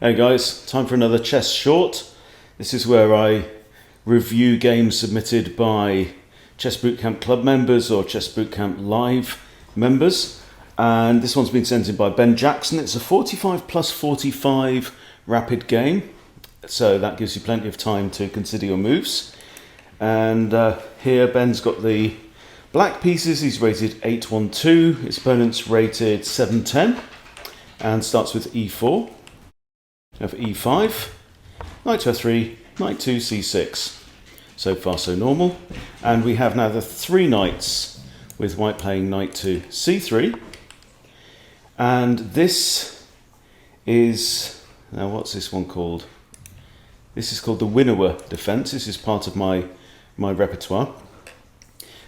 Hey guys, time for another chess short. This is where I review games submitted by Chess Bootcamp Club members or Chess Bootcamp Live members. And this one's been sent in by Ben Jackson. It's a 45 plus 45 rapid game. So that gives you plenty of time to consider your moves. And here Ben's got the black pieces. He's rated 8-1-2. His opponent's rated 7-10. And starts with e4. We have e5, knight to f3, knight to c6. So far so normal. And we have now the three knights with white playing knight to c3. And this is, now what's this one called? This is called the Winawer defense. This is part of my repertoire.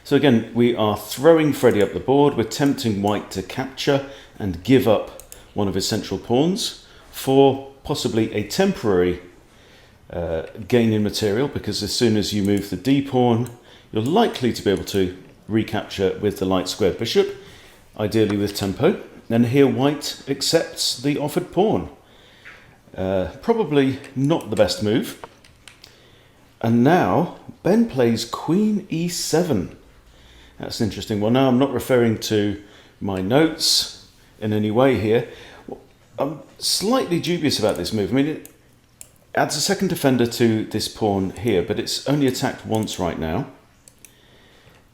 So again, we are throwing Freddy up the board. We're tempting white to capture and give up one of his central pawns for possibly a temporary gain in material, because as soon as you move the d pawn, you're likely to be able to recapture with the light squared bishop, ideally with tempo. And here white accepts the offered pawn. Probably not the best move. And now Ben plays queen e7. That's an interesting one. Now I'm not referring to my notes in any way here. I'm slightly dubious about this move. I mean, it adds a second defender to this pawn here, but it's only attacked once right now.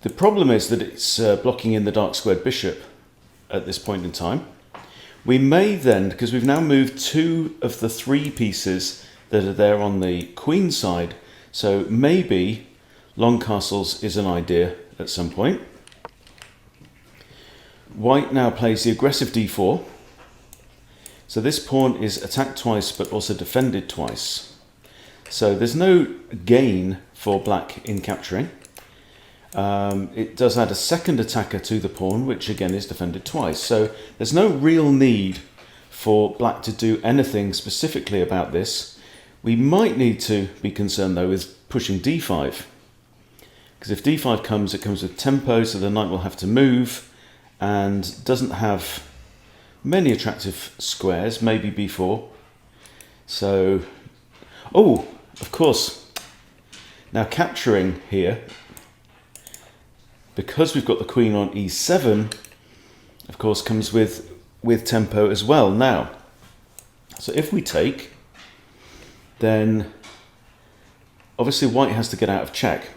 The problem is that it's blocking in the dark squared bishop at this point in time. We may then, because we've now moved two of the three pieces that are there on the queen side, so maybe long castles is an idea at some point. White now plays the aggressive d4. So this pawn is attacked twice but also defended twice. So there's no gain for black in capturing. It does add a second attacker to the pawn, which again is defended twice. So there's no real need for black to do anything specifically about this. We might need to be concerned though with pushing d5. Because if d5 comes, it comes with tempo, so the knight will have to move and doesn't have many attractive squares, maybe b4. So, oh, of course, now capturing here, because we've got the queen on e7, of course, comes with tempo as well. Now, so if we take, then obviously white has to get out of check.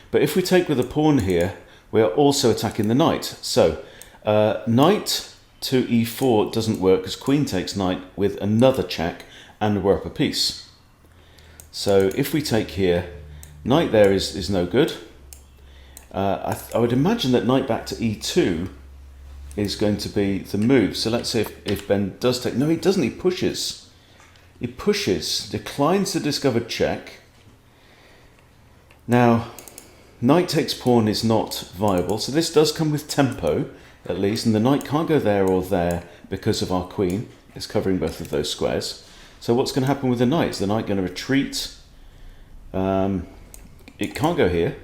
But if we take with a pawn here, we are also attacking the knight. So, knight to e4 doesn't work because queen takes knight with another check and we're up a piece. So if we take here, knight there is no good. I would imagine that knight back to e2 is going to be the move. So let's see if Ben does take, no he doesn't, he pushes. He pushes, declines the discovered check. Now, knight takes pawn is not viable, so this does come with tempo, at least, and the knight can't go there or there because of our queen. It's covering both of those squares. So what's going to happen with the knight? Is the knight going to retreat? It can't go here.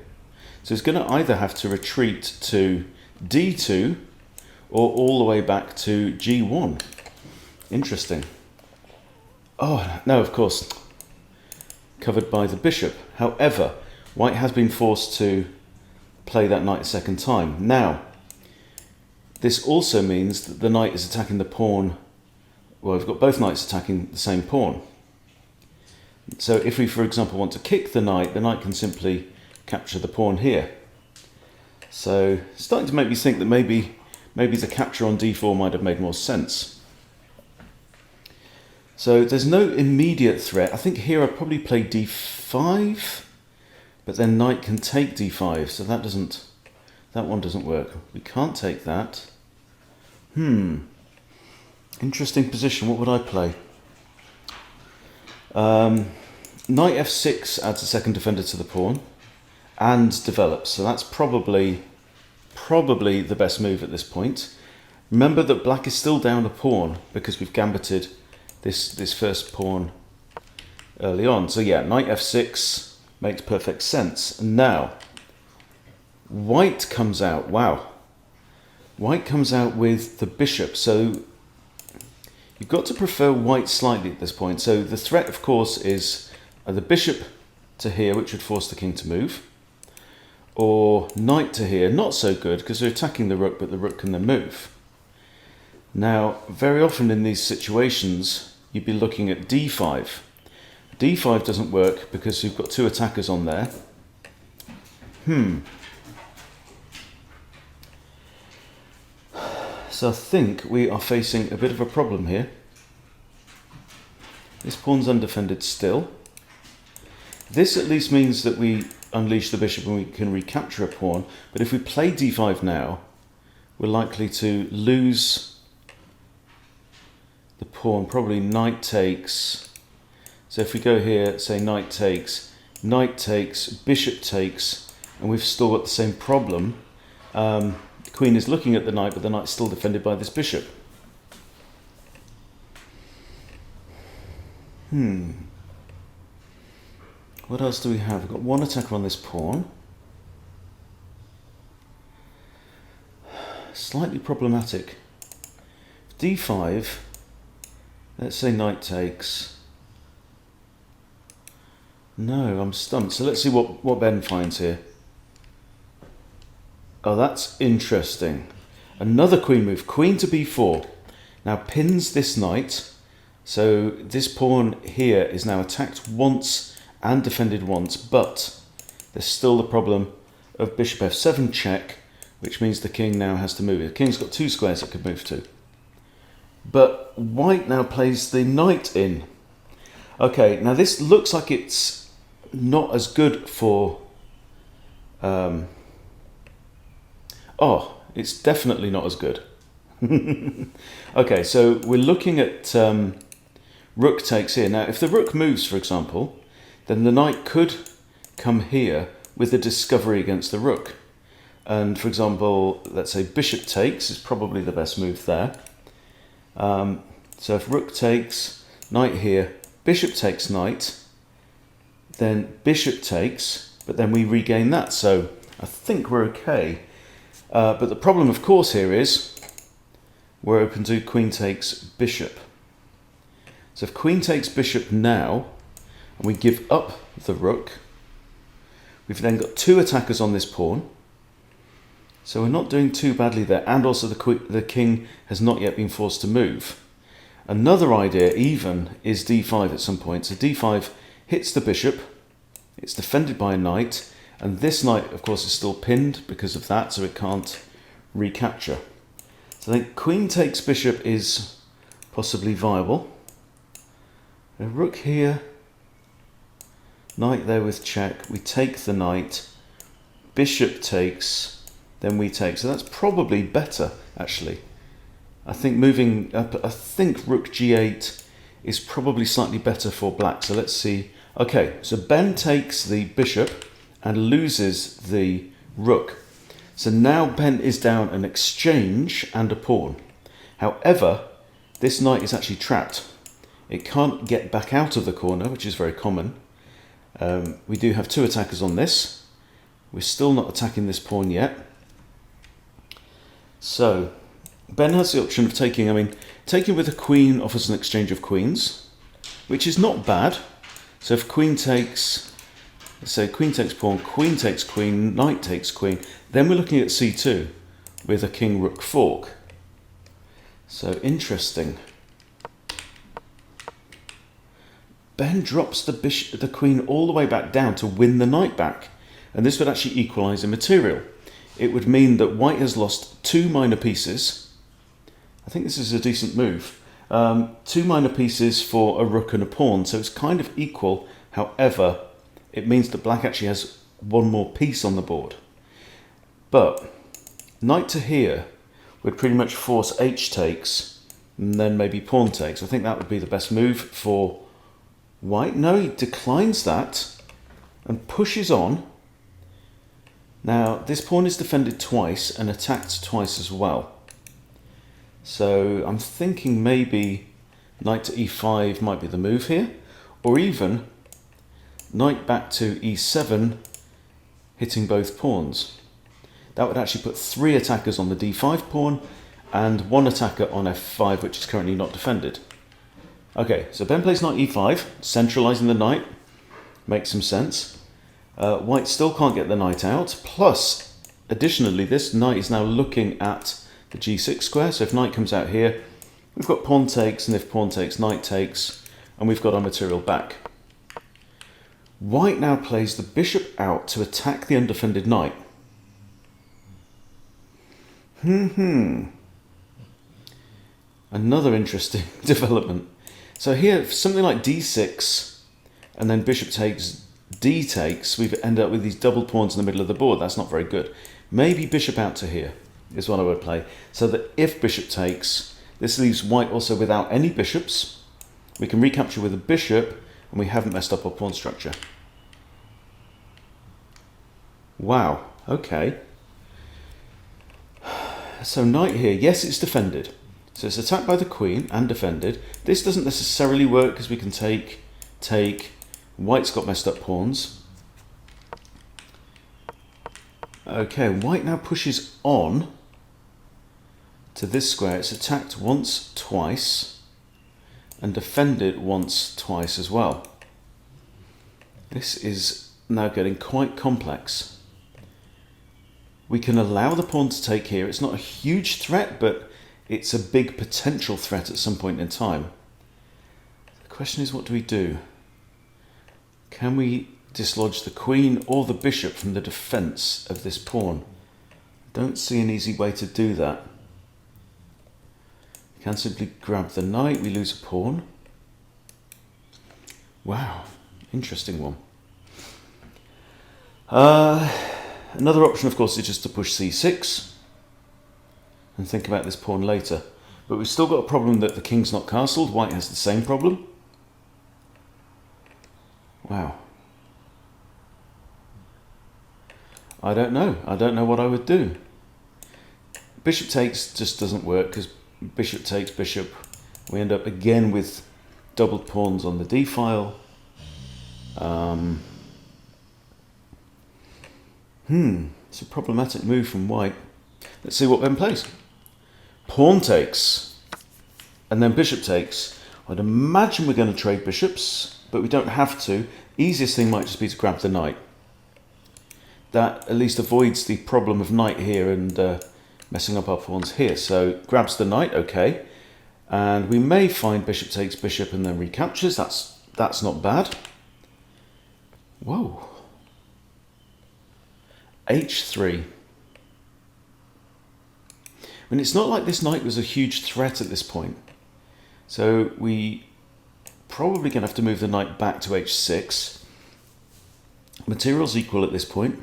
So it's going to either have to retreat to d2 or all the way back to g1. Interesting. Oh, no, of course, covered by the bishop. However, white has been forced to play that knight a second time. Now, this also means that the knight is attacking the pawn. Well, we've got both knights attacking the same pawn. So if we, for example, want to kick the knight can simply capture the pawn here. So it's starting to make me think that maybe the capture on d4 might have made more sense. So there's no immediate threat. I think here I'd probably play d5, but then knight can take d5, so that one doesn't work. We can't take that. Interesting position. What would I play? Knight f6 adds a second defender to the pawn and develops. So that's probably the best move at this point. Remember that black is still down a pawn because we've gambited this first pawn early on. So yeah, knight f6 makes perfect sense. And now, white comes out. Wow. White comes out with the bishop. So You've got to prefer white slightly at this point. So the threat, of course, is the bishop to here, which would force the king to move, or knight to here, not so good because they're attacking the rook, but the rook can then move. Now, very often in these situations, you'd be looking at d5. d5 doesn't work because you've got two attackers on there. So I think we are facing a bit of a problem here. This pawn's undefended still. This at least means that we unleash the bishop and we can recapture a pawn. But if we play d5 now, we're likely to lose the pawn. Probably knight takes. So if we go here, say knight takes, bishop takes, and we've still got the same problem. The queen is looking at the knight, but the knight's still defended by this bishop. What else do we have? We've got one attacker on this pawn. Slightly problematic. d5, let's say knight takes. No, I'm stumped. So let's see what Ben finds here. Oh, that's interesting. Another queen move. Queen to b4. Now pins this knight. So this pawn here is now attacked once and defended once, but there's still the problem of bishop f7 check, which means the king now has to move. The king's got two squares it could move to. But white now plays the knight in. Okay, now this looks like it's not as good for... it's definitely not as good. Okay, so we're looking at rook takes here. Now, if the rook moves, for example, then the knight could come here with a discovery against the rook. And, for example, let's say bishop takes is probably the best move there. So if rook takes, knight here, bishop takes knight, then bishop takes, but then we regain that. So I think we're okay. But the problem, of course, here is we're open to queen takes bishop. So if queen takes bishop now, and we give up the rook, we've then got two attackers on this pawn. So we're not doing too badly there. And also the king has not yet been forced to move. Another idea even is d5 at some point. So d5 hits the bishop. It's defended by a knight. And this knight, of course, is still pinned because of that, so it can't recapture. So I think queen takes bishop is possibly viable. A rook here. Knight there with check. We take the knight. Bishop takes. Then we take. So that's probably better, actually. I think moving up, I think rook g8 is probably slightly better for black. So let's see. Okay, so Ben takes the bishop and loses the rook. So now Ben is down an exchange and a pawn. However, this knight is actually trapped. It can't get back out of the corner, which is very common. We do have two attackers on this. We're still not attacking this pawn yet. So Ben has the option of taking, taking with a queen offers an exchange of queens, which is not bad. So if queen takes, let's say queen takes pawn, queen takes queen, knight takes queen, then we're looking at c2 with a king rook fork. So interesting. Ben drops the queen all the way back down to win the knight back, and this would actually equalise in material. It would mean that white has lost two minor pieces. I think this is a decent move. Two minor pieces for a rook and a pawn, so it's kind of equal. However, it means that black actually has one more piece on the board. But knight to here would pretty much force h takes, and then maybe pawn takes. I think that would be the best move for white. No, he declines that and pushes on. Now, this pawn is defended twice and attacked twice as well. So I'm thinking maybe knight to e5 might be the move here, or even knight back to e7, hitting both pawns. That would actually put three attackers on the d5 pawn and one attacker on f5, which is currently not defended. Okay, so Ben plays knight e5, centralising the knight. Makes some sense. White still can't get the knight out. Plus, additionally, this knight is now looking at the g6 square. So if knight comes out here, we've got pawn takes, and if pawn takes, knight takes, and we've got our material back. White now plays the bishop out to attack the undefended knight. Another interesting development. So here, something like d6, and then bishop takes, d takes, we've ended up with these double pawns in the middle of the board. That's not very good. Maybe bishop out to here is what I would play. So that if bishop takes, this leaves white also without any bishops. We can recapture with a bishop, and we haven't messed up our pawn structure. Wow, okay. So knight here, yes, it's defended. So it's attacked by the queen and defended. This doesn't necessarily work because we can take. White's got messed up pawns. Okay, white now pushes on to this square. It's attacked once, twice, and defended once, twice as well. This is now getting quite complex. We can allow the pawn to take here. It's not a huge threat, but it's a big potential threat at some point in time. The question is, what do we do? Can we dislodge the queen or the bishop from the defense of this pawn? Don't see an easy way to do that. We can simply grab the knight, we lose a pawn. Wow, interesting one. Another option, of course, is just to push c6 and think about this pawn later. But we've still got a problem that the king's not castled. White has the same problem. Wow. I don't know. I don't know what I would do. Bishop takes just doesn't work because bishop takes bishop. We end up again with doubled pawns on the d file. It's a problematic move from white. Let's see what Ben plays. Pawn takes, and then bishop takes. I'd imagine we're going to trade bishops, but we don't have to. Easiest thing might just be to grab the knight. That at least avoids the problem of knight here and messing up our pawns here. So grabs the knight, okay. And we may find bishop takes bishop and then recaptures. That's not bad. Whoa. h3. I mean, it's not like this knight was a huge threat at this point. So we probably going to have to move the knight back to h6. Material's equal at this point.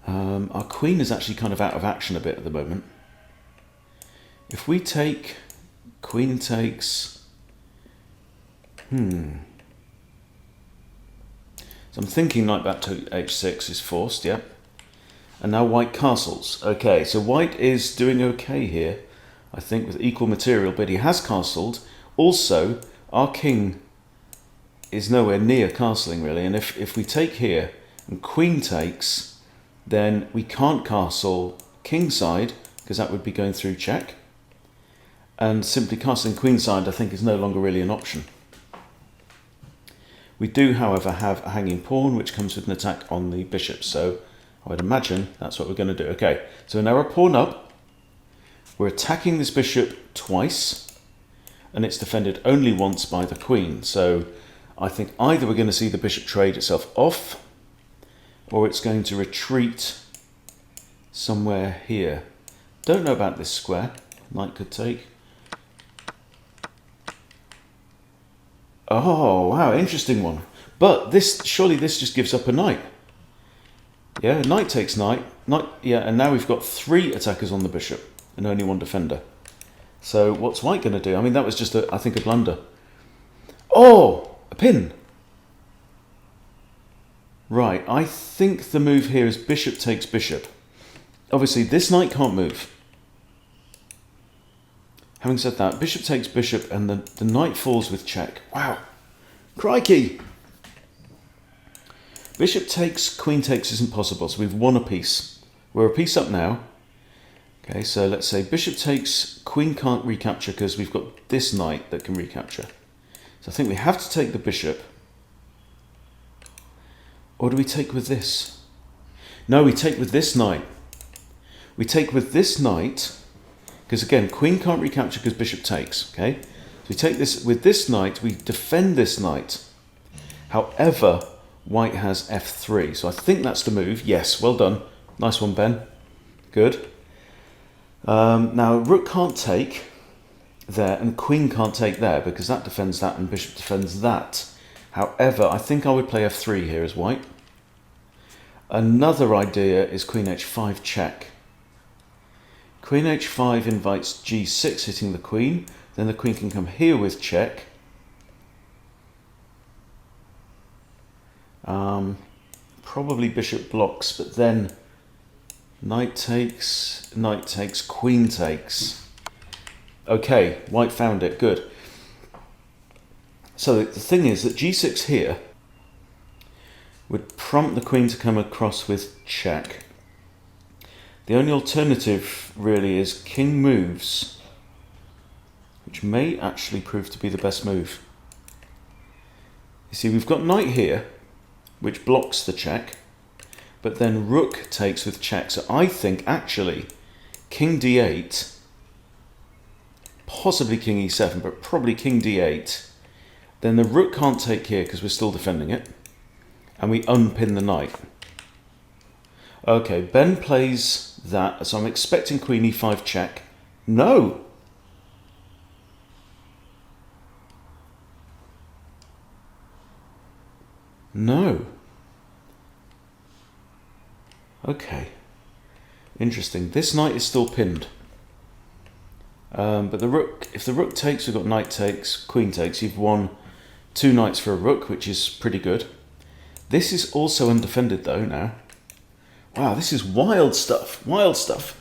Our queen is actually kind of out of action a bit at the moment. If we take, queen takes, So I'm thinking knight back to h6 is forced, yep. And now white castles. Okay, so white is doing okay here, I think, with equal material, but he has castled. Also, our king is nowhere near castling, really. And if we take here and queen takes, then we can't castle kingside, because that would be going through check. And simply castling queenside, I think, is no longer really an option. We do, however, have a hanging pawn, which comes with an attack on the bishop. So I would imagine that's what we're going to do. Okay, so now we're a pawn up. We're attacking this bishop twice, and it's defended only once by the queen. So I think either we're going to see the bishop trade itself off, or it's going to retreat somewhere here. Don't know about this square. Knight could take. Oh, wow, interesting one. But surely this just gives up a knight. Yeah, knight takes knight. Yeah, and now we've got 3 attackers on the bishop and only 1 defender. So what's white going to do? I mean, that was just, I think, a blunder. Oh, a pin. Right, I think the move here is bishop takes bishop. Obviously, this knight can't move. Having said that, bishop takes bishop and the knight falls with check. Wow. Crikey. Bishop takes, queen takes isn't possible, so we've won a piece. We're a piece up now. Okay, so let's say bishop takes, queen can't recapture because we've got this knight that can recapture. So I think we have to take the bishop. Or do we take with this? No, we take with this knight. We take with this knight, because again, queen can't recapture because bishop takes, okay? So we take this, with this knight, we defend this knight. However, white has f3, so I think that's the move. Yes, well done. Nice one, Ben. Good. Now, rook can't take there, and queen can't take there, because that defends that, and bishop defends that. However, I think I would play f3 here as white. Another idea is queen h5 check. Queen h5 invites g6, hitting the queen. Then the queen can come here with check. Probably bishop blocks, but then knight takes, queen takes. Okay, white found it, good. So the thing is that g6 here would prompt the queen to come across with check. The only alternative really is king moves, which may actually prove to be the best move. You see, we've got knight here, which blocks the check, but then rook takes with check. So I think actually king d8, possibly king e7, but probably king d8. Then the rook can't take here because we're still defending it, and we unpin the knight. Okay, Ben plays that, so I'm expecting queen e5 check. No! No. Okay. Interesting. This knight is still pinned. But the rook, if the rook takes, we've got knight takes, queen takes. You've won 2 knights for a rook, which is pretty good. This is also undefended though now. Wow, this is wild stuff. Wild stuff.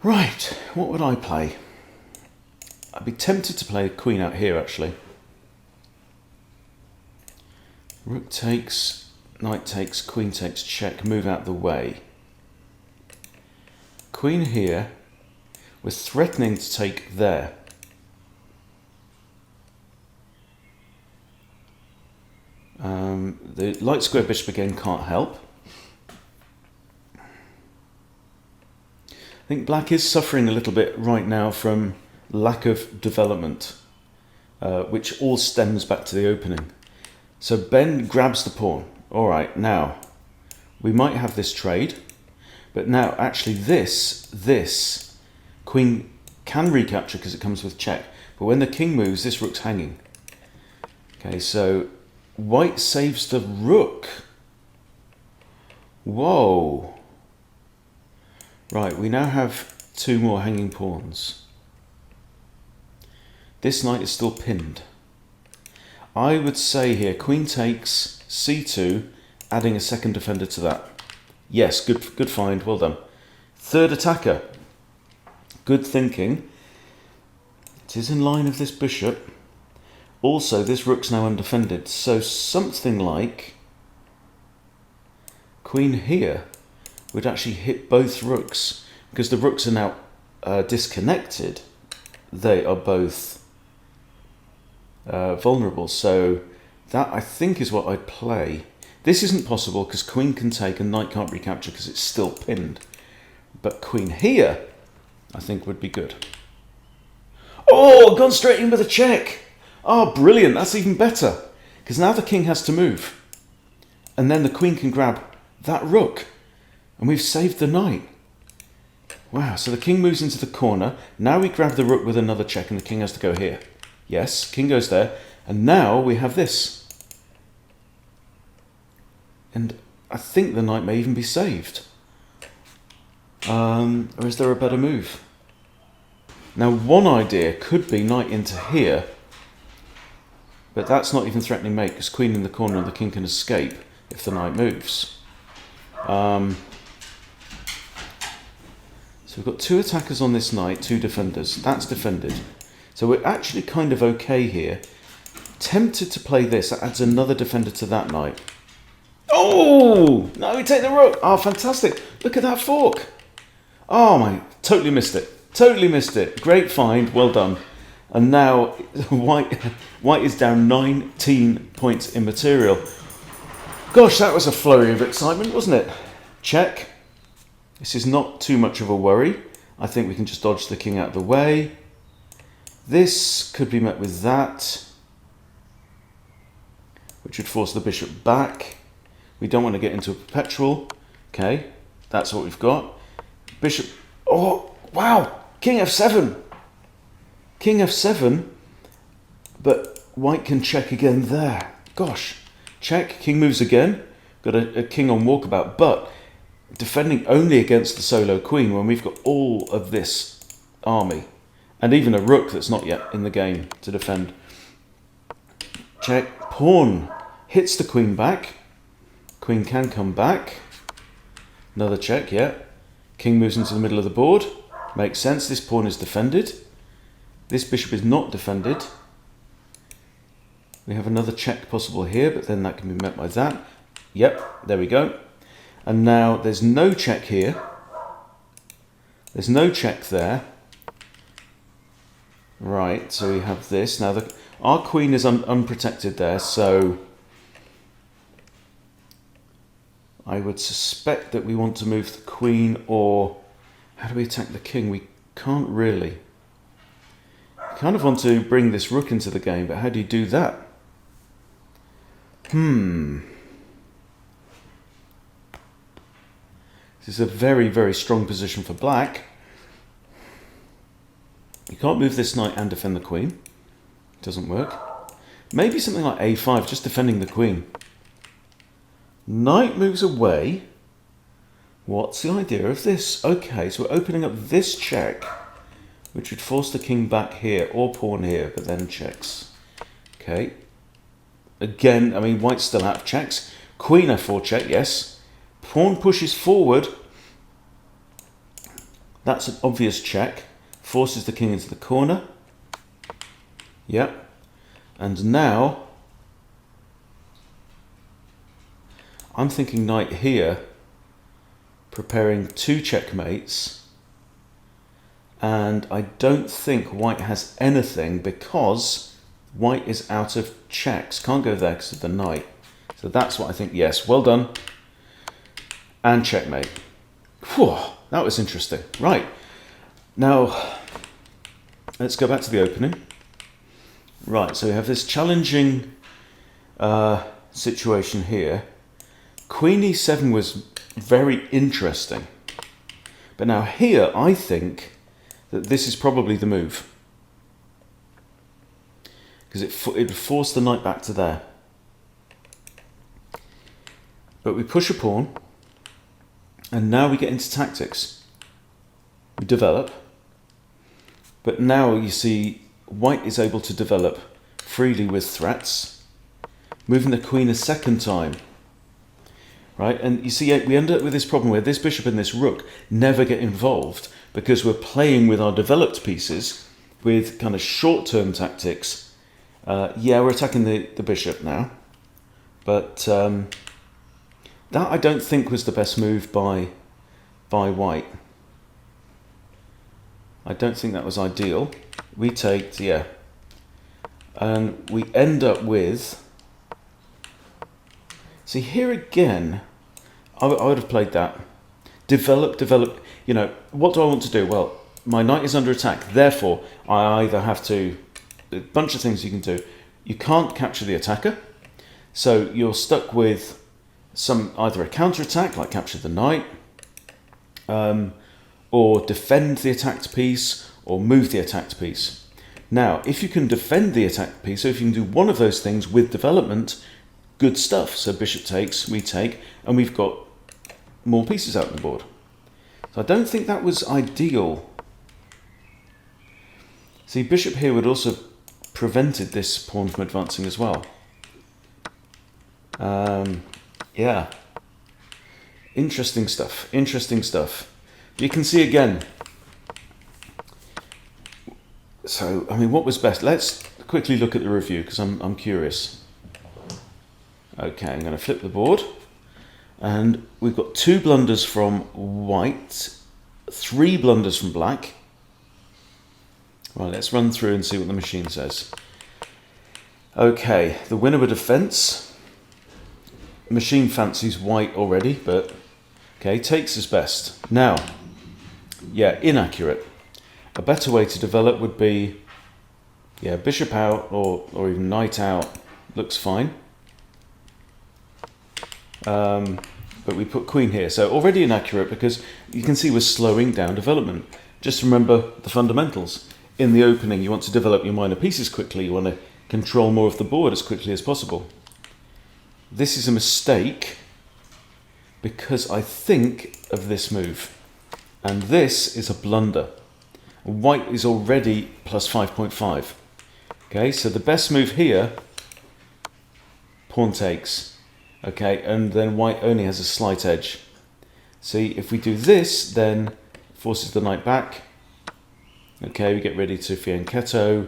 Right, what would I play? I'd be tempted to play queen out here actually. Rook takes, knight takes, queen takes, check, move out the way. Queen here, we're threatening to take there. The light square bishop again can't help. I think black is suffering a little bit right now from lack of development, which all stems back to the opening. So Ben grabs the pawn. All right, now we might have this trade, but now actually this queen can recapture because it comes with check. But when the king moves, this rook's hanging. Okay, so white saves the rook. Whoa. Right, we now have 2 more hanging pawns. This knight is still pinned. I would say here, queen takes, c2, adding a second defender to that. Yes, good find, well done. Third attacker. Good thinking. It is in line of this bishop. Also, this rook's now undefended, so something like queen here would actually hit both rooks, because the rooks are now disconnected. They are both vulnerable, so that I think is what I'd play. This isn't possible because queen can take and knight can't recapture because it's still pinned. But queen here, I think would be good. Oh, gone straight in with a check. Oh, brilliant, that's even better. Because now the king has to move. And then the queen can grab that rook. And we've saved the knight. Wow, so the king moves into the corner. Now we grab the rook with another check and the king has to go here. Yes, king goes there. And now we have this. And I think the knight may even be saved. Or is there a better move? Now one idea could be knight into here. But that's not even threatening mate because queen in the corner and the king can escape if the knight moves. So we've got 2 attackers on this knight, 2 defenders. That's defended. So we're actually kind of okay here. Tempted to play this. That adds another defender to that knight. Oh! No, we take the rook. Oh, fantastic. Look at that fork. Oh my, totally missed it. Totally missed it. Great find, well done. And now white is down 19 points in material. Gosh, that was a flurry of excitement, wasn't it? Check. This is not too much of a worry. I think we can just dodge the king out of the way. This could be met with that, which would force the bishop back. We don't want to get into a perpetual. Okay, that's what we've got. Bishop, oh, wow, king f7. King f7, but white can check again there. Gosh, check, king moves again. Got a king on walkabout, but defending only against the solo queen when we've got all of this army. And even a rook that's not yet in the game to defend. Check, pawn hits the queen back. Queen can come back. Another check, yeah. King moves into the middle of the board. Makes sense, this pawn is defended. This bishop is not defended. We have another check possible here, but then that can be met by that. Yep, there we go. And now there's no check here. There's no check there. Right, so we have this. Now our queen is unprotected there, so I would suspect that we want to move the queen, or how do we attack the king? We can't really. We kind of want to bring this rook into the game, but how do you do that? This is a very, very strong position for black. You can't move this knight and defend the queen. It doesn't work. Maybe something like a5, just defending the queen. Knight moves away. What's the idea of this? Okay, so we're opening up this check, which would force the king back here, or pawn here, but then checks. Okay. Again, I mean, white's still out of checks. Queen f4 check, yes. Pawn pushes forward. That's an obvious check. Forces the king into the corner. Yep. And now I'm thinking knight here, preparing two checkmates. And I don't think white has anything because white is out of checks. Can't go there because of the knight. So that's what I think. Yes, well done. And checkmate. Whew, that was interesting. Right. Now, let's go back to the opening. Right, so we have this challenging situation here. Queen e7 was very interesting. But now here, I think that this is probably the move. Because it would force the knight back to there. But we push a pawn. And now we get into tactics. We develop. But now you see white is able to develop freely with threats. Moving the queen a second time. Right, and you see we end up with this problem where this bishop and this rook never get involved because we're playing with our developed pieces with kind of short-term tactics. Yeah, we're attacking the bishop now. But that I don't think was the best move by white. I don't think that was ideal. We take, yeah. And we end up with... See, here again, I would have played that. Develop. You know, what do I want to do? Well, my knight is under attack. Therefore, I either have to... A bunch of things you can do. You can't capture the attacker. So you're stuck with either a counter-attack, like capture the knight, or defend the attacked piece, or move the attacked piece. Now, if you can defend the attacked piece, so if you can do one of those things with development, good stuff. So bishop takes, we take, and we've got more pieces out on the board. So I don't think that was ideal. See, bishop here would also prevented this pawn from advancing as well. Yeah. Interesting stuff. Interesting stuff. You can see again. So, I mean, what was best? Let's quickly look at the review because I'm curious. Okay, I'm going to flip the board. And we've got two blunders from white. 3 blunders from black. Right, let's run through and see what the machine says. Okay, the Winawer defense. Machine fancies white already, but okay, takes his best. Now, yeah, inaccurate. A better way to develop would be, yeah, bishop out or even knight out. Looks fine. But we put queen here, so already inaccurate because you can see we're slowing down development. Just remember the fundamentals. In the opening, you want to develop your minor pieces quickly. You want to control more of the board as quickly as possible. This is a mistake because I think of this move, and this is a blunder. White is already plus 5.5. Okay, so the best move here, pawn takes. Okay, and then white only has a slight edge. See, if we do this, then forces the knight back. Okay, we get ready to fianchetto.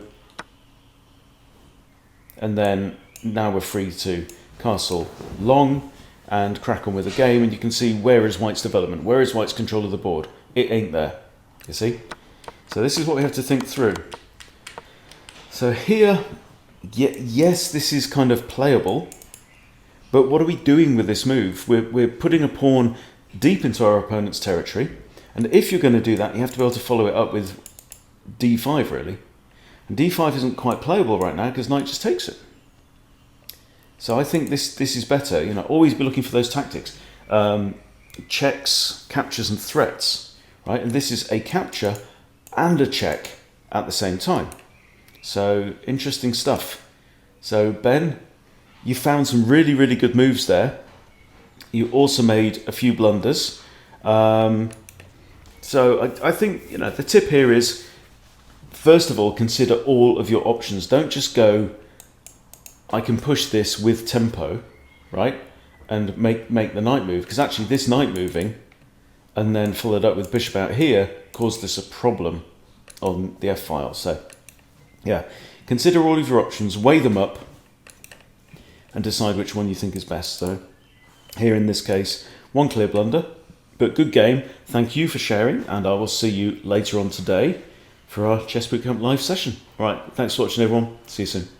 And then now we're free to castle long and crack on with the game. And you can see where is white's development? Where is white's control of the board? It ain't there, you see? So this is what we have to think through. So here, yes, this is kind of playable. But what are we doing with this move? We're putting a pawn deep into our opponent's territory. And if you're going to do that, you have to be able to follow it up with d5, really. And d5 isn't quite playable right now because knight just takes it. So I think this is better. You know, always be looking for those tactics. Checks, captures and threats, right? And this is a capture and a check at the same time. So interesting stuff. So Ben, you found some really, really good moves there. You also made a few blunders. So I think, you know, the tip here is, first of all, consider all of your options. Don't just go, I can push this with tempo, right? And make the knight move. Because actually this knight moving and then followed up with bishop out here caused us a problem on the f-file. So yeah, consider all of your options, weigh them up, and decide which one you think is best. So here in this case, one clear blunder, but good game. Thank you for sharing, and I will see you later on today for our Chess Bootcamp live session. All right, thanks for watching everyone. See you soon.